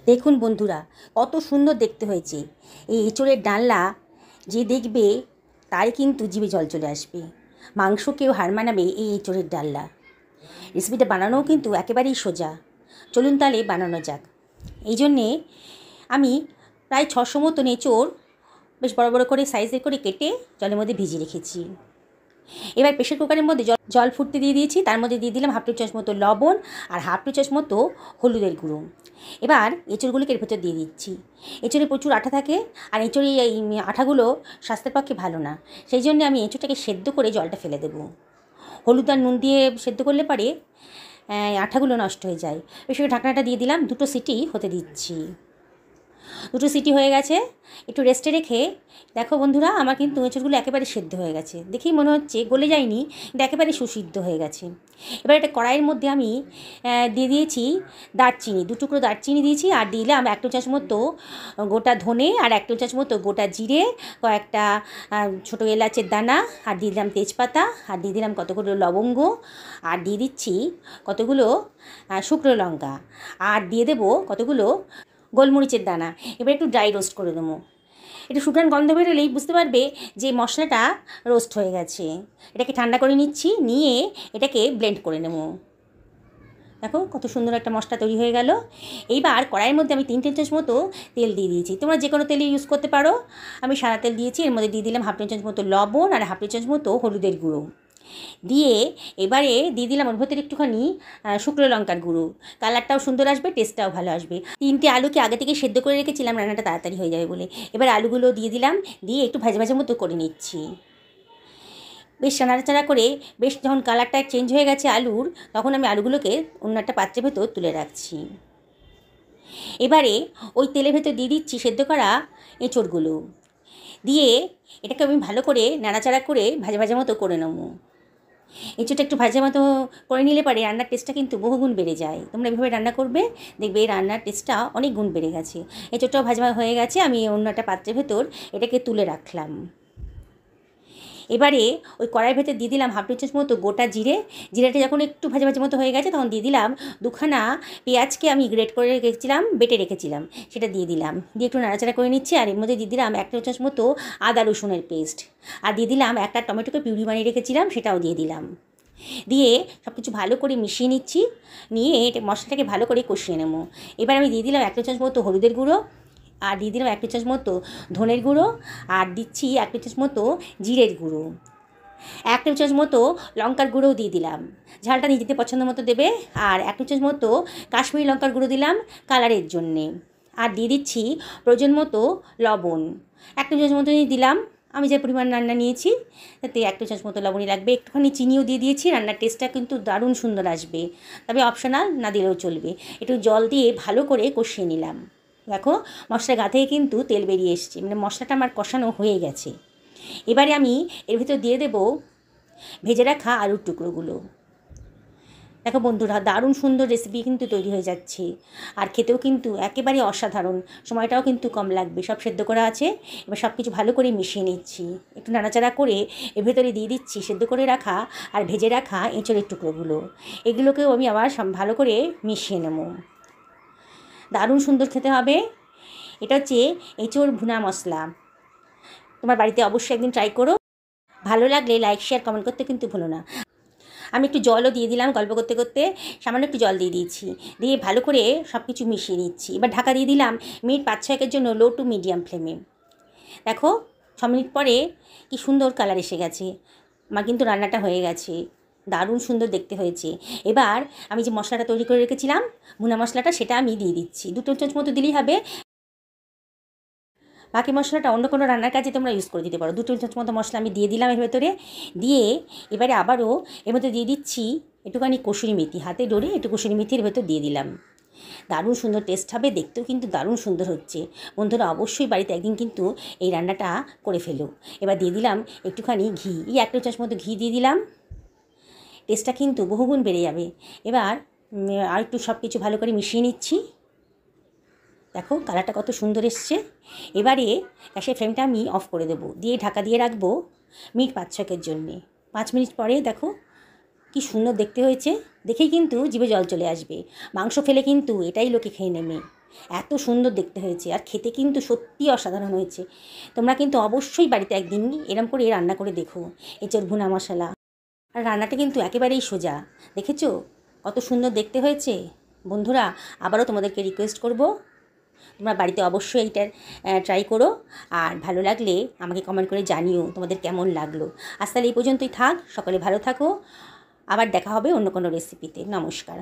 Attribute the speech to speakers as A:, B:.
A: দেখুন বন্ধুরা, কত সুন্দর দেখতে হয়েছে। এই এঁচোড়ের ডালনা যে দেখবে তাই কিন্তু জিভে জল চলে আসবে। মাংসকেও হার মানাবে এই এঁচোড়ের ডালনা। রেসিপিটা বানানোও কিন্তু একেবারেই সোজা। চলুন তাহলে বানানো যাক। এই জন্যে আমি প্রায় 600 মতন এঁচোড় বেশ বড় বড় করে সাইজের করে কেটে জলের মধ্যে ভিজিয়ে রেখেছি। এবার প্রেশার কুকারের মধ্যে জল ফুটতে দিয়ে দিয়েছি। তার মধ্যে দিয়ে দিলাম হাফ টি চামচ মতো লবণ আর হাফ টি চামচ মতো হলুদের গুঁড়ো। এবার এঁচোড়গুলোকে এর ভেতর দিয়ে দিচ্ছি। এঁচোড়ে প্রচুর আঠা থাকে, আর এঁচোড়ে এই আঠাগুলো স্বাস্থ্যের পক্ষে ভালো না। সেই জন্য আমি এঁচোড়টাকে সেদ্ধ করে জলটা ফেলে দেবো। হলুদ আর নুন দিয়ে সেদ্ধ করলে পারে আঠাগুলো নষ্ট হয়ে যায়। বেশ ঢাকনাটা দিয়ে দিলাম, 2টো সিটি হতে দিচ্ছি। 2টো সিটি হয়ে গেছে, একটু রেস্টে রেখে দেখো বন্ধুরা, আমার কিন্তু এঁচোড়গুলো একেবারে সেদ্ধ হয়ে গেছে। দেখেই মনে হচ্ছে গলে যায়নি, কিন্তু একেবারে সুসিদ্ধ হয়ে গেছে। এবার একটা কড়াইয়ের মধ্যে আমি দিয়ে দিয়েছি দারচিনি, 2 টুকরো দারচিনি দিয়েছি, আর দিলাম 1 চামচ মতো গোটা ধনে, আর 1 চামচ মতো গোটা জিরে, কয়েকটা ছোটো এলাচের দানা, আর দিয়ে দিলাম তেজপাতা, আর দিয়ে দিলাম কতগুলো লবঙ্গ, আর দিয়ে দিচ্ছি কতগুলো শুকনো লঙ্কা, আর দিয়ে দেবো কতগুলো গোলমরিচের দানা। এবার একটু ড্রাই রোস্ট করে দেবো। একটু শুকনো গন্ধ বেরোলেই বুঝতে পারবে যে মশলাটা রোস্ট হয়ে গেছে। এটাকে ঠান্ডা করে নিচ্ছি, নিয়ে এটাকে ব্লেন্ড করে নেব। দেখো কত সুন্দর একটা মশলা তৈরি হয়ে গেল। এইবার কড়াইয়ের মধ্যে আমি 3 টেবিল চামচ মতো তেল দিয়ে দিয়েছি। তোমরা যে কোনো তেলই ইউজ করতে পারো। আমি সাদা তেল দিয়েছি। এর মধ্যে দিয়ে দিলাম হাফ টেবিল চামচ মতো লবণ আর হাফ টেবিল চামচ মতো হলুদের গুঁড়ো দিয়ে এবারে দিয়ে দিলাম ওর ভেতরে একটুখানি শুকনো লঙ্কার গুঁড়ো। কালারটাও সুন্দর আসবে, টেস্টটাও ভালো আসবে। 3টে আলুকে আগে থেকে সেদ্ধ করে রেখেছিলাম রান্নাটা তাড়াতাড়ি হয়ে যাবে বলে। এবার আলুগুলো দিয়ে দিলাম, দিয়ে একটু ভাজা ভাজা মতো করে নিচ্ছি। বেশ নাড়াচাড়া করে বেশ যখন কালারটা চেঞ্জ হয়ে গেছে আলুর, তখন আমি আলুগুলোকে অন্য একটা পাত্রের ভেতর তুলে রাখছি। এবারে ওই তেলের ভেতর দিয়ে দিচ্ছি সেদ্ধ করা এঁচোড়গুলো, দিয়ে এটাকে আমি ভালো করে নাড়াচাড়া করে ভাজা ভাজা মতো করে নেব। এঁচোড়টা একটু ভাজা মতো করে নিলে পারে রান্নার টেস্টটা কিন্তু বহুগুণ বেড়ে যায়। তোমরা এভাবে রান্না করবে, দেখবে এই রান্নার টেস্টটা অনেক গুণ বেড়ে গেছে। এঁচোড়টাও ভাজা হয়ে গেছে, আমি অন্য একটা পাত্রের ভেতর এটাকে তুলে রাখলাম। এবারে ওই কড়াইয়ের ভেতর দিয়ে দিলাম হাফ টি চামচ মতো গোটা জিরে। জিরাটা যখন একটু ভাজা ভাজা মতো হয়ে গেছে, তখন দিয়ে দিলাম 2খানা পেঁয়াজকে আমি গ্রেট করে রেখেছিলাম, বেটে রেখেছিলাম, সেটা দিয়ে দিলাম। দিয়ে একটু নাড়াচাড়া করে নিচ্ছি। আর এর মধ্যে দিয়ে দিলাম 1 টেবিল চামচ মতো আদা রসুনের পেস্ট, আর দিয়ে দিলাম একটা টমেটোকে পিউরি বানিয়ে রেখেছিলাম, সেটাও দিয়ে দিলাম। দিয়ে সব কিছু ভালো করে মিশিয়ে নিচ্ছি, নিয়ে মশলাটাকে ভালো করে কষিয়ে নেবো। এবার আমি দিয়ে দিলাম 1 চামচ মতো হলুদের গুঁড়ো, আর দিয়ে দিলাম 1 চামচ মতো ধনের গুঁড়ো, আর দিচ্ছি 1 চামচ মতো জিরের গুঁড়ো, 1 চামচ মতো লঙ্কার গুঁড়োও দিয়ে দিলাম। ঝালটা নিজেদের পছন্দ মতো দেবে। আর 1 চামচ মতো কাশ্মীরি লঙ্কার গুঁড়ো দিলাম কালারের জন্যে। আর দিয়ে দিচ্ছি প্রয়োজন মতো লবণ, 1 চামচ মতো দিলাম। আমি যে পরিমাণ রান্না নিয়েছি তাতে 1 চামচ মতো লবণই লাগবে। একটুখানি চিনিও দিয়ে দিয়েছি, রান্নার টেস্টটা কিন্তু দারুণ সুন্দর আসবে, তবে অপশনাল, না দিলেও চলবে। একটু জল দিয়ে ভালো করে কষিয়ে নিলাম। দেখো মশলা গা থেকে কিন্তু তেল বেরিয়ে এসছে, মানে মশলাটা আমার কষানো হয়ে গেছে। এবারে আমি এর ভিতর দিয়ে দেব ভেজে রাখা আলুর টুকরোগুলো। দেখো বন্ধুরা, দারুণ সুন্দর রেসিপি কিন্তু তৈরি হয়ে যাচ্ছে, আর খেতেও কিন্তু একেবারে অসাধারণ। সময়টাও কিন্তু কম লাগবে, সব সেদ্ধ করা আছে। এবার সব কিছু ভালো করে মিশিয়ে নিচ্ছি, একটু নাড়াচাড়া করে এর ভেতরে দিয়ে দিচ্ছি সেদ্ধ করে রাখা আর ভেজে রাখা এঁচোড়ের টুকরোগুলো। এগুলোকেও আমি আবার ভালো করে মিশিয়ে নেব। দারুণ সুন্দর খেতে হবে। এটা হচ্ছে এঁচোড় ভুনা মশলা। তোমার বাড়িতে অবশ্যই একদিন ট্রাই করো। ভালো লাগলে লাইক শেয়ার কমেন্ট করতে কিন্তু ভুলো না। আমি একটু জলও দিয়ে দিলাম, গল্প করতে করতে সামান্য একটু জল দিয়ে দিয়েছি, দিয়ে ভালো করে সব কিছু মিশিয়ে নিচ্ছি। এবার ঢাকা দিয়ে দিলাম মিনিট 5-6 জন্য, লো টু মিডিয়াম ফ্লেমে। দেখো 6 মিনিট পরে কি সুন্দর কালার এসে গেছে। আমার কিন্তু রান্নাটা হয়ে গেছে, দারুণ সুন্দর দেখতে হয়েছে। এবার আমি যে মশলাটা তৈরি করে রেখেছিলাম ভুনা মশলাটা, সেটা আমি দিয়ে দিচ্ছি। 2 টেবিল চামচ মতো দিলেই হবে। বাকি মশলাটা অন্য কোনো রান্নার কাজে তোমরা ইউজ করে দিতে পারো। 2 টেবিল চামচ মতো মশলা আমি দিয়ে দিলাম এর ভেতরে। দিয়ে এবারে আবারও এর মধ্যে দিয়ে দিচ্ছি একটুখানি কসুরি মেথি, হাতে ডলে একটু কসুরি মেথির ভেতর দিয়ে দিলাম। দারুণ সুন্দর টেস্ট হবে, দেখতেও কিন্তু দারুণ সুন্দর হচ্ছে। বন্ধুরা অবশ্যই বাড়িতে একদিন কিন্তু এই রান্নাটা করে ফেলো। এবার দিয়ে দিলাম একটুখানি ঘি, 1 টেবিল চামচ মতো ঘি দিয়ে দিলাম। টেস্টটা কিন্তু বহুগুণ বেড়ে যাবে। এবার আর একটু সব কিছু ভালো করে মিশিয়ে নিচ্ছি। দেখো কালারটা কত সুন্দর এসছে। এবারে গ্যাসের ফ্লেমটা আমি অফ করে দেবো, দিয়ে ঢাকা দিয়ে রাখবো মিনিট 5-6 জন্যে। 5 মিনিট পরে দেখো কি সুন্দর দেখতে হয়েছে, দেখেই কিন্তু জিভে জল চলে আসবে। মাংস ফেলে কিন্তু এটাই লোকে খেয়ে নেবে। এত সুন্দর দেখতে হয়েছে, আর খেতে কিন্তু সত্যি অসাধারণ হয়েছে। তোমরা কিন্তু অবশ্যই বাড়িতে একদিন এরম করে রান্না করে দেখো এঁচোড় ভুনা মশলা। আর রান্নাটা কিন্তু একেবারেই সোজা, দেখেছো কত সুন্দর দেখতে হয়েছে। বন্ধুরা, আবারও তোমাদেরকে রিকোয়েস্ট করব, তোমরা বাড়িতে অবশ্যই এইটার ট্রাই করো, আর ভালো লাগলে আমাকে কমেন্ট করে জানিও তোমাদের কেমন লাগলো। আজ তাহলে এই পর্যন্তই থাক, সকলে ভালো থাকো, আবার দেখা হবে অন্য কোনো রেসিপিতে। নমস্কার।